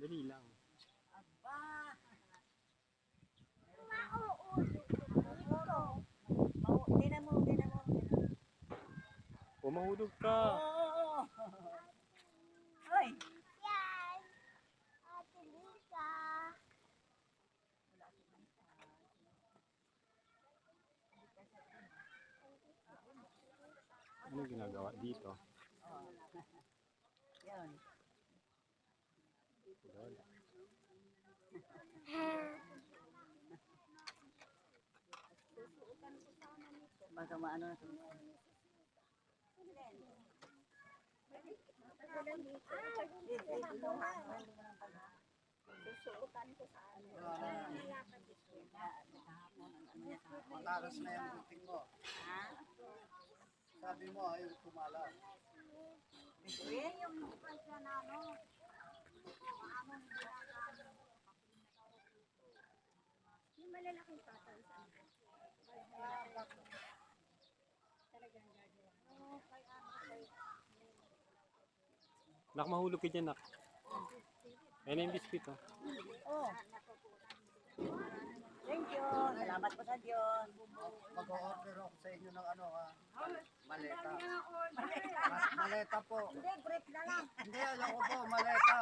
Dali lang. Aba. Hindi na mo. O, mahulog ka. Oo. Hoy. Yan! Ate Lisa! Ano ginagawa dito? Yan. Lola. Baka maano na. Susuotan ko sa ano. Matalas na yung buting mo. Ha? Sabi mo, ayaw kumalas. Bituin yung Kasi na ano, maamo hindi nakano. Yung malalaking patay sa ano. Talagang gagawa. Oo, kay ano, kay Nak, mahulog ka dyan, nak. Ayun na yung biscuit, oh. Oh. Thank you. Salamat po sa Diyos. Mag-o-order ako sa inyo ng ano ha. Maleta. Maleta po. Hindi, brief na lang. Hindi, ayoko po, maleta.